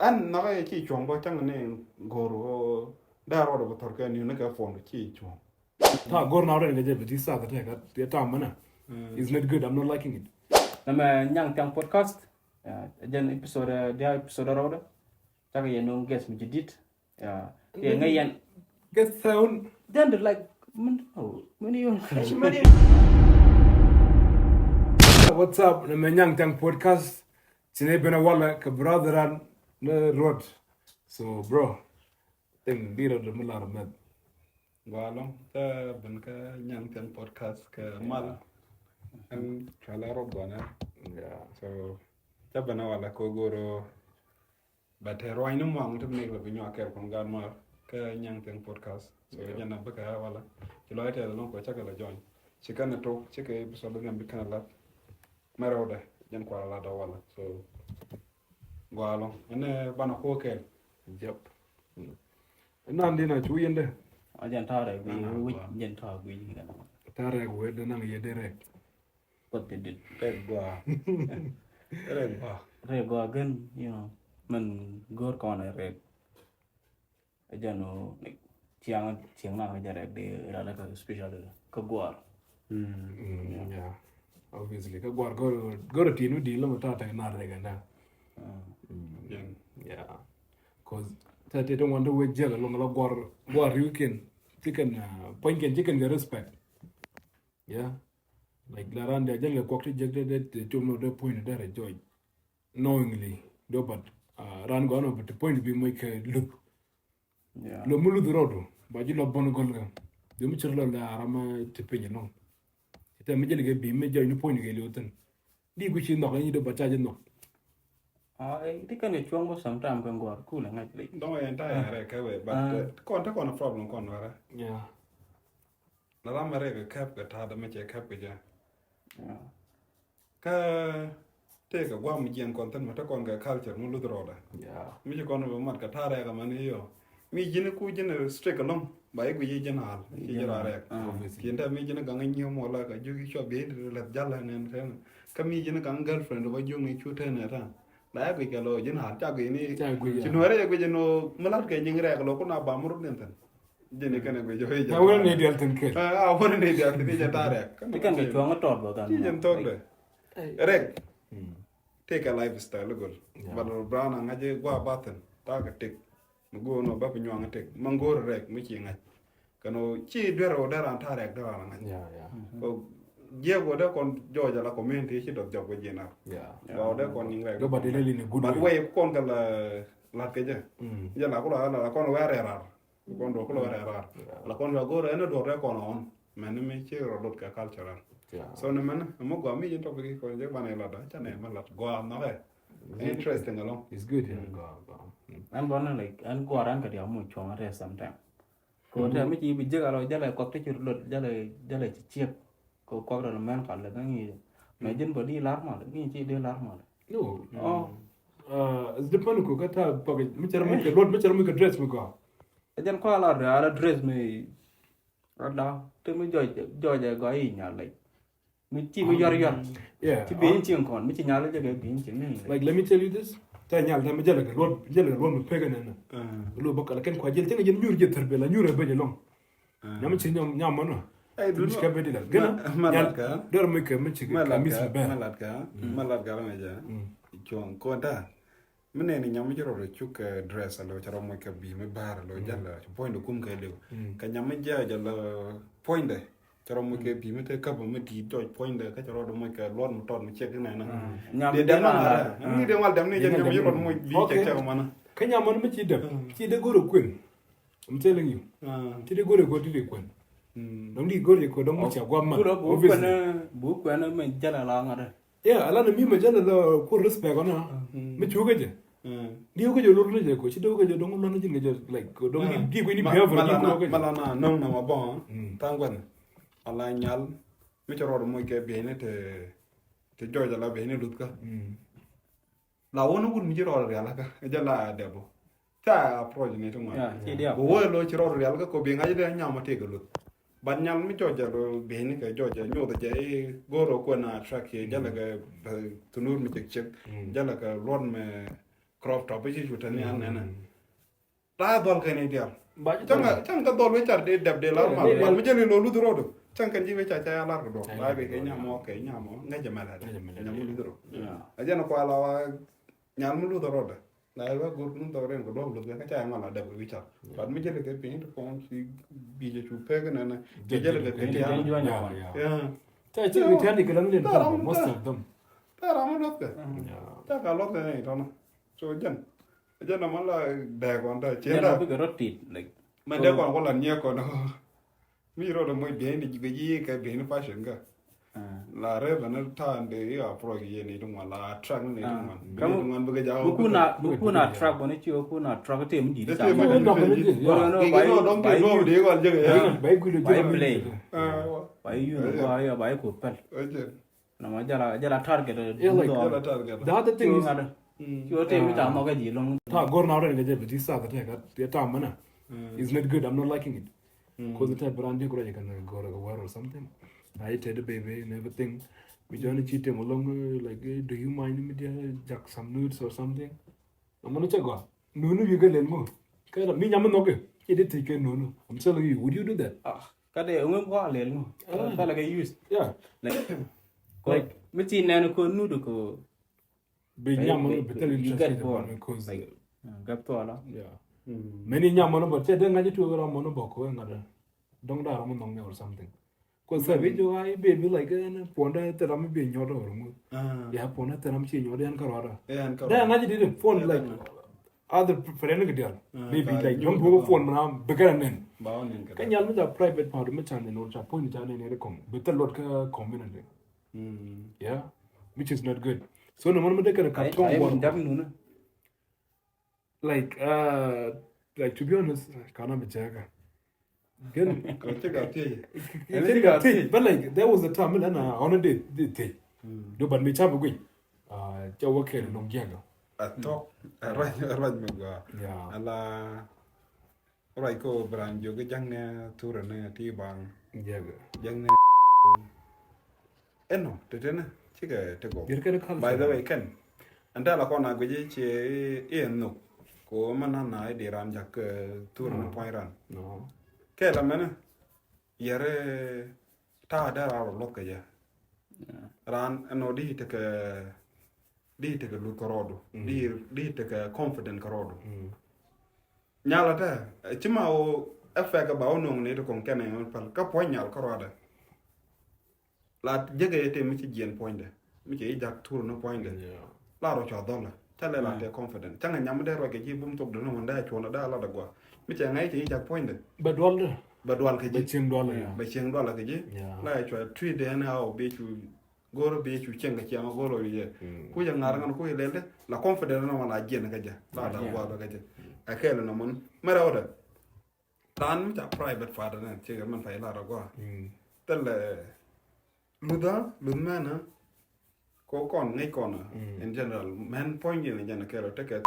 an na ga chi chong ba chang ne goro da ro do tor ka ni na ka fon chi chong ta gor na ren gaje biti sa ta ka ya ta mana is not good. I'm not liking it. Nama nyang tiang podcast jan episode dia episode rawda taka yenong guest mi jidit ya ya ngayan Get sound. dan like many What's up? Nama NYANGTHIANG podcast. Sine bena wala ka brother an na road. So bro, thing dira de mular med. Walong ta ban ka nyang ten podcast ka mal an chala ro gona Yeah. so ta bana wala ko goro bate roi no mong tum ne lo binyo aker kon gan mar ka nyang ten podcast so jana baka wala ti lo ite lo ko chaka la join chikana to chike episode ngam bikana lat maroda jan ko la da wala so walong ene bana ko kel Yep. Nan dina chu yende. ajan tare bi jan tare bi kan Tare ko de nang yedere. pot did reg gwa re go again man gor kon re ajan no chiang na ga re de ra ka special ka gwar Yeah. Obviously ka gor tinu di lo ta ta na re ga na. Yeah. Cause that they don't want to wait jail along gwar you can point can chicken get respect. Yeah. Like la ran de jelle ko ti jegde de tumno de point de joy knowingly do but ran go no but the point be make look yeah lo mulu do rodo ba ji lo bon gol ga de mu chirlo la arama te penye no ite me jelle ge bi me joy ni point ge lo ten di ku chi no ga ni do ba cha je no ti kan e chuang bo sometime kan gwar cool ngai like don't want entire re ka we but kon ta kon problem kon wara yeah la la mare ga kap ga ta da me che kap ga yeah ka te ga gwa mi gen kon tan ma ta kon ga culture mu lu droda yeah mi je kon ba mat ka ta re ga man yo mi jine ku jine strike long ba e gu ye jina hal ki jira re obviously ki nda mi jine ga ngi mo la ga ju ki sho be la jalla ne ten ka mi jine ga girlfriend ba ju ngi chu te ne ta la ga ga lo jina hal ta ga ni cha gu ci ya no re ga jino malat ga jing re ga lo ko na ba mu den tan jine kana ga jo ye na wala ne del ten ke wona ne dia ti ja ta re ti kan e chuang tot bo kan ti jen tok de rek take a lifestyle gol balo brana ngaje gwa baten ta ga tek go no ba pinyo nga tek mangor rek mi ci nga kano ci dero dara ta rek dara nga yeah yeah ko je go de kon joja la community ci do jogo jena yeah go de kon ni rek do ba de le ni good but way way kon ga la ke je je la ko la kon wa re rar kon do ko wa re rar la kon ga go re no do re kon on men mi ci ro dot ka cultural yeah so ne man mo go mi jen to ko je ba ne la da cha ne ma la go am na re interesting along it's good yeah go an bona like an gwar an ka dia mo chuang re sometime ko ta mi ji bi je ga lo jale ko te chur lot jale chi chiek ko ro men ka le ngi me jin bo di lar ma ngi chi de lar ma no oh it's depend ko kata pag mi chara mi ke road mi chara mi ke dress mi ko ajan ko ala dress me ada te mi jo go yi nya like mi chi mi yor yeah chi bi chi kon mi chi nya le je ge bi chi ni like let me tell you this ta nyal ta mi jala ke road mi pega na lo ba kala ken ko jel tenga jen nyur je terbe la nyur be long nyam chi nyam no ay du ka be dilal gana malatka dor mi ke mi chi ka mis be malatka la meja chon ko ta mene ni nyam jiro ro chuk dress lo charo mo ka bi me bar lo jalla point kum ka le ka nyam ja jalla point charo mo ke bi me te ka mo di to point ka charo do mo ka lon mo ton mo check na na nyam de dem na ni de wal dem ni je nyam jiro mo bi check check mana ka nyam mi chi dem chi de goro kwen I'm telling you chi de goro ko ti de kwen dong di goro ko dong mo cha gwa ma bu ko na me jala la ngare yeah ala na mi ma jala la ko respect ona mi chu ga je di ko je lor je ko chi do ko je dong lo na je je like ko dong di ko ni behavior di ko mala na non na ma bon tangwan ala nyal mi charo mo ke be ne te joja la be ne lutka la wonu gun mi jiro re ala ka jala debo ta approach ne to ma ya chi dia bo wo lo chiro re ala ko be ngaje de nyama te galut ban nyal mi joja lo be ne ka joja nyo da je goro ko na track ye jala ga tunur mi chek jala ka ron me crop top chi chu tan yan na ta dol ke ne dia ba chang ka dol we char de dab de la ma ba mi jeli lo lu dro do chang kan ji we cha cha la do ba be ke nya mo nga jama la nya mu lu dro a jana ko ala wa nya mu lu dro da la wa gur nu do ren ko do lu ka cha ma la dab we cha ba mi jeli ke pin to kon si bi je chu pe ke na je jeli ke ya ta chi we tan ke lam len most of them ta ra mo do ke ta ka lo ke ne to na so jana ma la da kon da che da bi ga rotit like mà để còn có lần nhé còn nó mi rồi là mới biến thì cái gì cái biến nó phát triển cả là đấy và nó than để ở pro cái này đúng không là track này đúng không bây giờ buku na track bọn ấy chưa buku na track thì mình chỉ để chạm mà nó cái nó đóng tiền nó để còn chứ bảy quy được bài play bài you bài của pel nó mà giờ là target the other thing is chưa thì mình chạm vào cái gì luôn ta gor na ren ga je sa ka ta ta mana is not good. I'm not liking it because the type brand you can go to war or something. I tell the baby and everything. We join cheat him along like, do you mind me there jack some nudes or something? I'm gonna check go. No, you get let go. Kada me nyam no ke. He did take no. I'm telling you, would you do that? cái đấy ông có liền luôn phải là cái use Yeah. like mấy chị này nó có nude có Be nyam no better you interested get bored because like gặp to đó yeah. Many nyam no but then ngaji tu ra mono boko ngada. Dong da ram no or something. Because the video I baby like ponda te ram be nyodo or mu. Yeah, ponda te ram chi nyodo yan karara. Then ngaji did phone like other friend ke dia. Maybe like don't go phone mana begar nen. Kan yal me private part me channel no cha point channel ne kom. Better lot ka community. Yeah, which is not good. So no man me de ka I one đáp nữa like to be honest kana me jaga. Again, but like there was a time when I on a date. Do but me chapa gui. Cha work here no jaga. to arranj me go Yeah. ala rai ko brand jo ke jang ne tour ne ti bang Jaga. jang ne eno te ne chike te go You're gonna call by the way ken anda la kona go je che eno ko mana na di ran jak tour ne point ran No. ke la mena yere ta da ra lo ke ja ran no di te ke lu korodo di te ke confident korodo nyala ta chima o afeka ba ono ne to kon kene on pal ka po nyal koroda la jege te mi ci jien poinde mi ci jak tour no poinde Yeah. la ro cha dola tele la te confident tanga nyam de ro ke ji bum tok do no nda chona da la da gwa mi ci ngai ci jak poinde But all ba dwal ke ji $100. ba cheng dola ke ji Yeah. la chwa twi de na o be chu goro be chu chenga chi ma goro ye ku ja ngar ngan ku lele la confident no na jien ka ja la da gwa ka ja akela no mon mara oda dan mi ta private father na che man fa la da gwa tele luda lumana ko kon ngai kon in general man point in jana kero te ke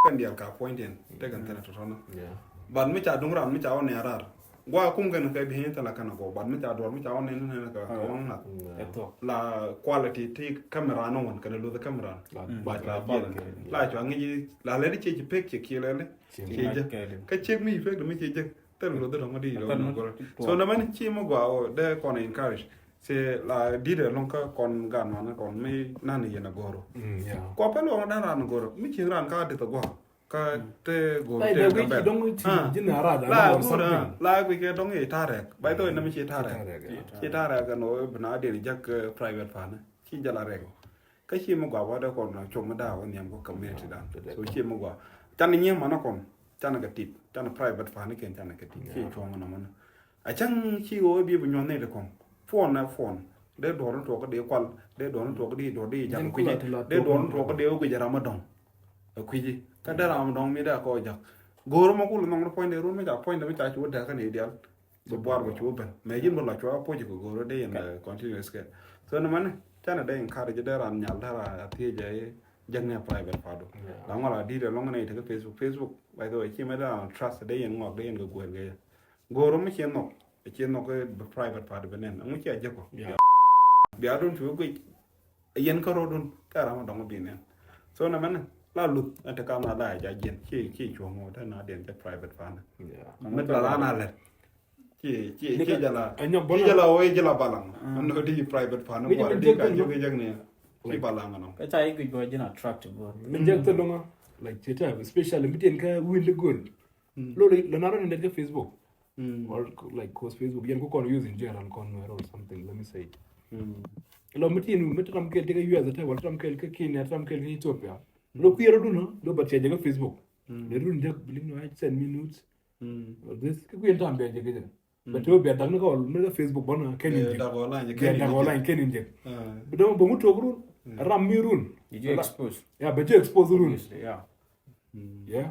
kan dia ka point in te kan tena to no Yeah. ban mi ta dungra mi ta on yarar gwa kum gan ka bi ta la kana ko ban mi ta do mi ta on ne ka ko on na eto la quality ti camera no one kana lu the camera ba la ba la cho ngi la le che pek che ki le che je ka che mi pek mi che je tel lo do ma di lo no so na man chi mo gwa o de kon encourage se la di de lon ka kon gan ma na kon mi na ni na goro Yeah. ko pe lo na ran goro mi chi ran ka de to gwa ka te goro Like te the ka way be you don't jin arada la or gura something. la wi ke dong e tare bai to na mi chi tare Yeah. chi tare ga no bna de jak private fa na chi jala re ka chi mo gwa wa de kon na chom da wa nyam ko community da so chi mo gwa tan ni ma na kon tan ga tip tan private fa na ken tan ga tip chi chom na mo na a chang chi go bi bu nyon ne de kon phone na phone de do ron to ko de kwal de do ron to ko di do di jam ku ji de do ron to ko de ko jara ma dong ku ji ka da ram dong mi da ko jak goro mo kul nong point de ru mi da point de mi ta chu da ka ne dial so boar go chu ben me jin bo la chu po ji ko goro de en continuous ke so na man tana de en kar je de ran nyal da ra ti je jang ne private fa do la ngala di de long ne te Facebook by the way chi me da trust de en ngok de en go gwen ge goro mi chen no ko private fa de benen ngu chi je ko bi adun chu go yen ko rodun ka ra ma dong bi ne so na man la lut ante kam na da ja jen chi chuo mo ta na den ja private fan yeah met la na le chi jala anyo chi bona jala o jala balang no di private fan Mi mo men di ka jeng jo ge jang ne chi balang no cái chai cái gọi là attractive go men jeng to longa like cheta especially miten ka win the goal lo lo na ro ne ka Facebook or like cause Facebook yen ko kon use in general kon or something let me say lo miten tam kel te ka use ta wal tam kel ka Kenya tam kel ka Ethiopia lo kuyero du no lo ba che ga Facebook le run jak bilin no 10 minutes this ka kuyen tam be je ga but to be dan ko no Facebook bona ken inje da go la da ko line ken inje do bo mu to run ram mi run did you expose ya be je expose run obviously yeah yeah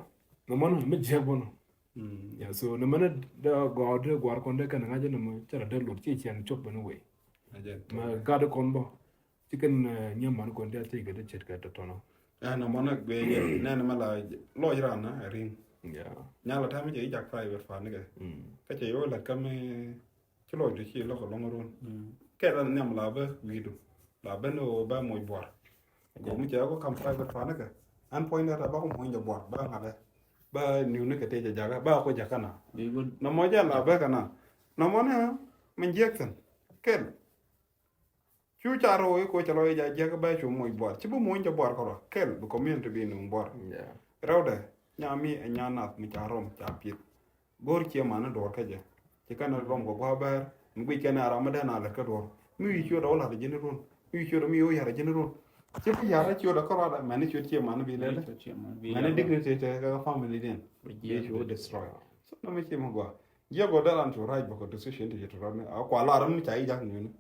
no man me je bona ya so no man da go de gwar kon de kan ngaje no mo chara de lo chi chen chop no we ma ga de kon bo chicken nyam kon de te ga de chet ga to no na mo na be ne na mala lo jira na ring yeah nya la ta me je jak private fan ga ka che yo la ka me chi lo ju chi lo ko lo ron ke la nyam la ba wi du la ba no ba mo bor ko mu che ko kam private fan ga an point na ba ko mo nje bor ba nga ba niu ne ka te ja ga ba ko ja kana very good no mo ja la ba kana no mo na men jeksen kel chu charo ko chalo ja ja ga ba chu mo bor chi bu mo nje bor ko kel bu community bi no bor yeah rawde nyami e nyanat mi charom cha pit gor che mana do ka je che kana rom go ba ber mi kana ramada na la ka do mi chu do la de ron mi chu do mi yo ya de ron che pi ya ra chu do ko ra mani chu che mana bi le mani dignity te ka family den ye chu destroy so no mi che mo gwa ye go da lan chu right bo ko decision te to ran a kwa la ram mi chai jak ni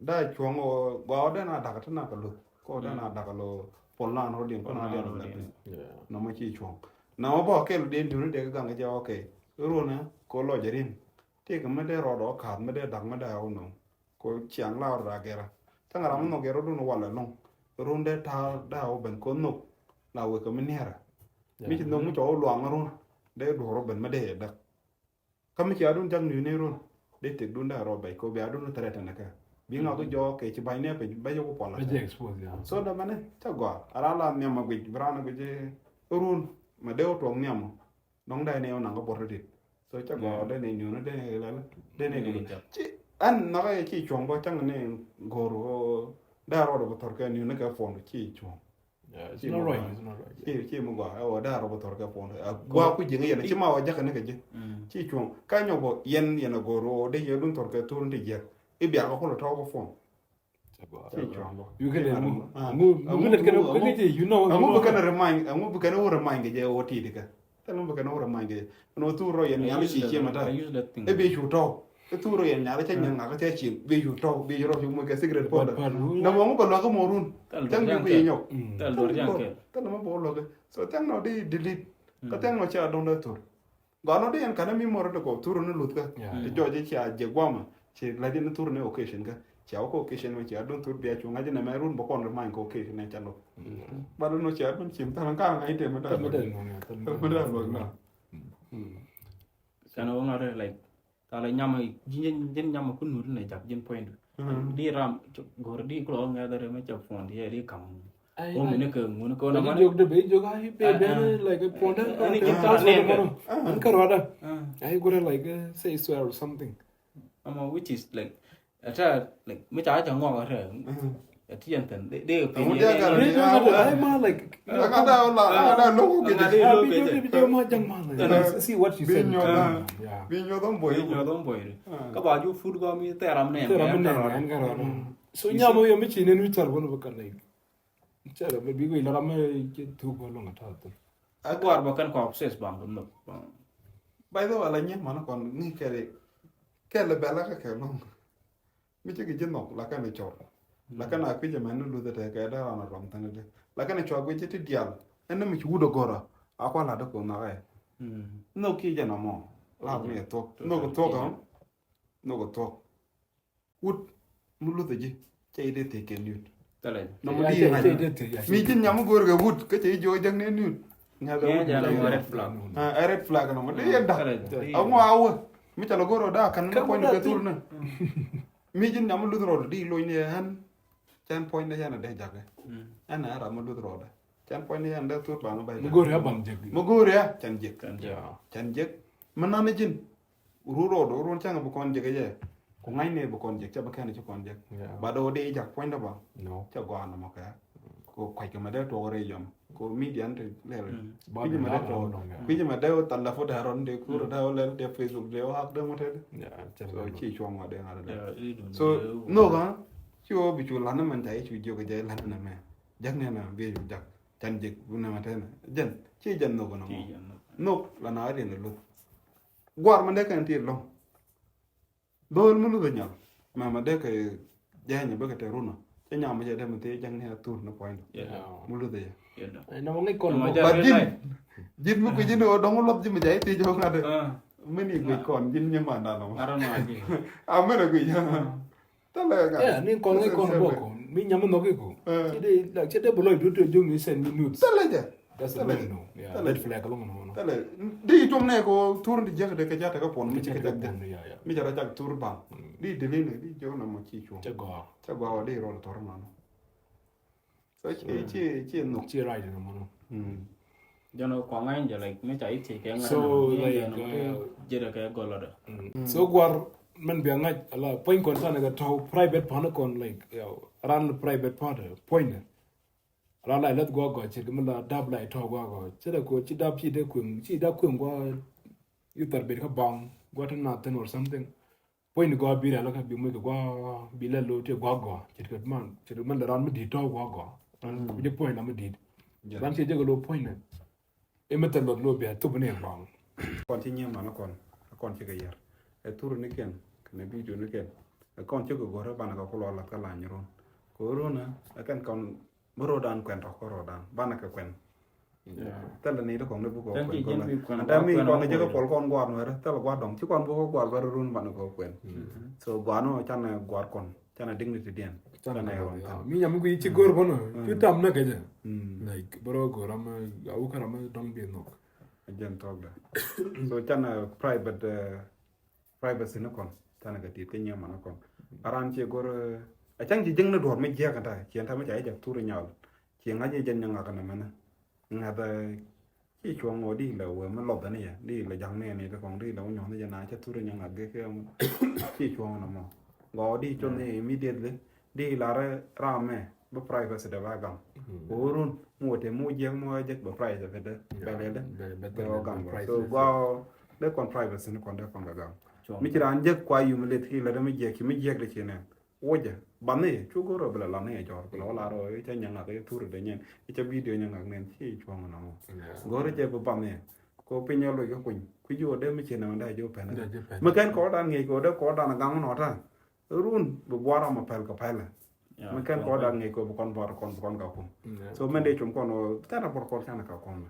da chu ngo go da na da ka na ka lu ko da na da ka lo pol na no din ko na den la yeah no mo chi chuong na mo bo ke den du de ga ga ja okay ro na ko lo jerin te ga me de ro do ka me de dang me da o no ko chiang la ra ge ra ta ngara mo no ge ro du no wala no ro de ta da o ben ko no la we ko me ne ra mi chi no mu cho lo ang ro de do ro ben me de da ka mi chi adun jang ni ne ro de te dun da ro bai ko be adun tra ta na ka bi nga ko jo ke chi bai ne pe ba yo ko pala be je expose yeah so da mane ta gwa ara la ne ma gwi brana gwi je run ma de to ne mo nong dai ne na ngo bor dit so cha gwa de ne nyu na de ne ni chi an na ga chi chong bo chang ne goro da ro do tor ka nyu na ka fon chi chong yeah it's not right chi mo gwa o da ro tor ka fon gwa ku je ne chi ma wa ja ka ne ka je chi chong ka nyo bo yen na goro de ye dun tor ka tur de je e bi a ko lo to ko fon chi chong bo you can mu let kana ko ke you know amu bukan remind je o ti dika tanu bukan remind je no tu ro yen nyali chi chi mata I use that thing e be chu to e tu ro yen nyali chen nga ka te chi be chu to be ro mu ke cigarette po da na mo ko lo ko mo run tang bi ku nyok tal dor jang ke tanu mo bo lo ke so tang no di delete ka tang no cha don da tur ga no de yan kana mi mo ro ko tur no lut ka de jo je cha je gwama che la di no tur ne occasion ka chao ko occasion ma cha don tur bia chu nga je na me run bo kon remind ko occasion ne cha no ba no cha man chim ta ka ngai te ma da me de no ya ma da lo na kana wo ngare like tala nyama jin nyama kun nur ne jak jin point di ram gor di ko nga dare me cha fon di ri kam o me ne ko mun ko na ma jog de be jog ai be like a ponda Ani jin ka ne an karwada ai gore like say swear or something which is like ata like me cha cha ngo ga ati yantan de pe Amu ni dia kan they don't ai ma like ada lo ke video ma jang ma like see what she said yeah bi nyo don boy yo don boy ka ba ju food go mi te ram ne an karwada so nyamo yo mi chine ni tar bono bakal like chara be bigo ila ma tu ko lo ngata to agwar ba kan ko obsess bang no by the way la nyen mana kon ni ke le bela ka no mi che ke jeno la ka ne chor la ka na ku je manu lu de ka da na rom tan de la ka ne chor ku je ti dial en mi chu do gora akwa la de ko na ga no ki je na mo la mi to no ko to ka no ko to ut mu lu de ji che de te ke ni tale no mo di ha mi jin nyam gor ga wut ka che jo jang ne ni nga ja la ga red flag red flag no mo de ya da awu awu mi ta lo goro da kan ko ni ka tur na mi jin nyam lu ro di lo ni han chan point na yana de jage ana ra mo lu ro da chan point ni anda tur bang bay Mu gore ban jek. mugure ya chan jek Yeah. chan jek mana ne jin ruro do ron changa bu kon jek je ko ngai ne bu kon jek cha ba kan ci kon jek Yeah. ba do de jak point da ba No. cha gwa na mo ka ko kwai ke ma de to re yam ko media ante le Ba piji ma da de to no. Yeah. piji ma de tan la fo da ron de ku da le de Facebook de o hak de mo te Yeah. so chi chuang wa de ngara de Yeah, it don't so know. no ga chi o bi chu lan na man tai chu jo ga je lan na me jak ne na bi ju jak chan jek bu na ma te na jen chi jen no ga na mo Chi jan no. no la na ri ne lu gwar ma de kan ti lo dol mu lu ga nya ma de ka je nya ba ka te ru na che nya ma je de ma te jang ne tur na point Yeah. mu lu de Yeah. no. Ai no ngai kon Ma mo. ja- ba real jin life. jin mu ko jin o dong lop ji ma jai ti jo nga de Ah, mini gui kon jin nyang ma na no I don't know again. a mena gui ya ta la ga Yeah, ni kon ngai kon boko. Mi nyam no ke ko. Ti de like che de bolo du to jung ni send me nudes. ta la ja That's a Tell no. Yeah. Tell Red it. flag along no. ta la di tum ne ko tur di jang de ka jata ka pon mi Che ka ka jata bon ya ya. mi jara jak tur ba di de ne di jo na mo chi chu Che go. ta gwa wa di ro tor ma no so chi no Che right no mo. Cho nó có ngay giờ like mấy chạy thì cái So, like, giờ là cái gọi là đó. So gwar man bi ngaj ala point kon tan ga taw private pan kon like yo ran private part point ran la let go go che gum la dab la taw go go che da ko chi dab chi de kun chi da kun go you tar be ka bang go tan na ten or something point go bi la ka bi mu go bi la lo te go go che man la ran mi di taw go go ran bi point na mi di ran che je go lo point e metal lo bi to ne bang kon chi nyem ma no kon chi ga yar e tur ni ken ne video ni ken e kon chi go go ra ba na ko lo la ka la nyron ko ro na e kan kon bro dan kwen to ko ro dan ba na ka kwen ta la ni to kon ne bu ko Tan chi kwen jen bi kwen da mi kwen kon ko ne je ko kwen. pol kon gwa no ra ta la gwa dong chi kon bu ko gwa ba run ba na ko kwen so gwa no chan na gwa kon chan na dignity den chan na yo kan mi nyam ko ci gor bono ci tam na kaje mm like bro gor am au karam dong bi no jen talk da so chan na privacy no kon chan na ga ti ke nyama na kon aran che gor a chang ji jeng na dor me je ka ta chen ta me ja ja tur nyal che nga je jen nga ka na mena nga da chi chuang ngo di la we ma lob da ne ya di la jang ne ni ta kong di la nyo ne ja na cha tur nya nga ge ke chi chuang na mo go di chon ne immediately di la ra me ba privacy da ba gam orun mo te mo je mo je ba privacy da ba le da ba gam so go de kon privacy ne kon da kon ga gam mi ci ran je kwa yu mele ti la da mi je ki mi je de ci ne woja banne chu go ro bla la ne jor ko la ro e cha nyanga ke tur de nyen e cha video nyanga nen ti chuang na mo go re je ba banne ko pinyo lo yo kun ku yo de mi ci na da jo pa na ma kan ko dan nge ko de ko dan gang no ta run bu bwara ma pel ka pele ma kan ko dan nge ko bu kon bor kon ka kum so men de chum kono ta na bor ko ta na ka kum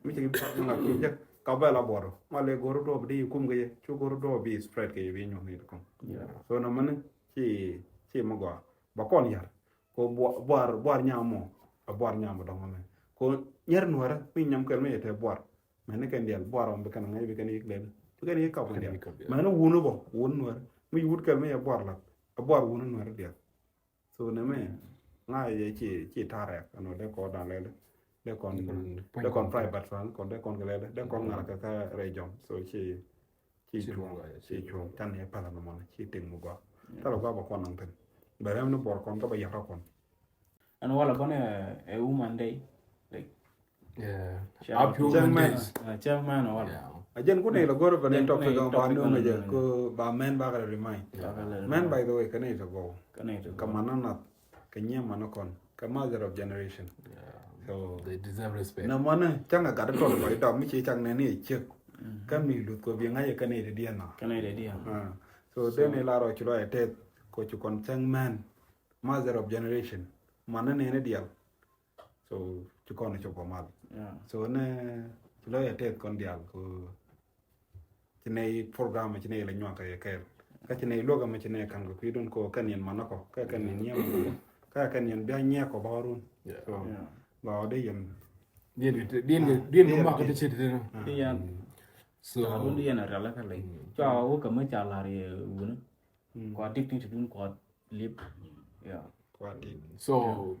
mi ci pa nga ki je ka ba la bor ma le go ro do bi kum ge chu go ro do bi spread ke bi nyo ni ko so na man ci ma go ba kon yar ko bor nya mo a bor nya mo do ma ko nyer no ra mi nyam kel me te bor ma ne kan del bor am be kan ngai be kan yik le be kan yik ka ko del ma na wunu bo wun no mi wut kel me bor la a bor wunu no ra del so ne me nga ye ci tare no de ko dan le de kon private fan kon de kon le de kon ngara ka region so ci chuang tan e pala no mon ci ting mu go ta lo ga ba kon nang ten ba ram no bor kon ka ba ya ka kon And wala bane a woman day like yeah shout up you Young man. chairman or wala. yeah a jen ku ne lo go ba ne top ga ba topic no on me je the- ko ba men ba ga remind men by the way kan e to go Kana ito. ka manana ka nyema no kon ka mother of generation so they deserve respect na mana changa ga to ba do mi chi chang ne ni che ka mi lu ko bi ngai ka ne de dia na Kana ito dia. so then la ro chulo e te ko chu kon chang man mother of generation mana ne ne dia so chu kon chu ko mal Yeah. so ne chulo e te kon dia ko chine program chine la nyo ka ye ka chine loga ma chine kan ko idon ko kan yen mana ko ka kan yen nyam ka kan yen ba nya ko ba run yeah so Yeah. ba de yen dien ko ma ka te chete na Dia so so dia na rala ka like. Cha wo ka ma cha la ri wuna. Ko dik ni tudun ko lip. Yeah. kwati so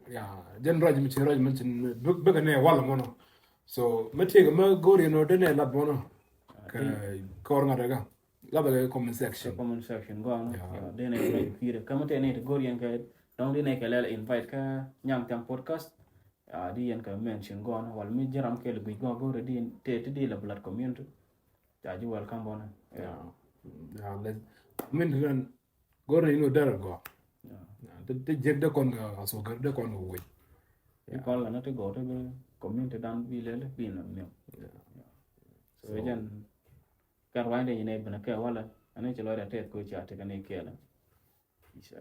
yeah jen raj mi chin bega ne wala mono so metiga ma gori no dene la bono ka kor nga daga la ba comment section comment section go on de ne ko kire kamate ne to gori en ka donc de ne ka la invite ka nyang tang podcast di en ka mention go on wal mi jaram ke le go go di te di la blood community ja ji welcome bona yeah let min ran gori no dara go te jeg de kon ga so gar de kon wo ko la na te go te community dan bi le bi na mi so jan karwande ne bana ka wala ane chelo ra te ko cha te ka ne kela isha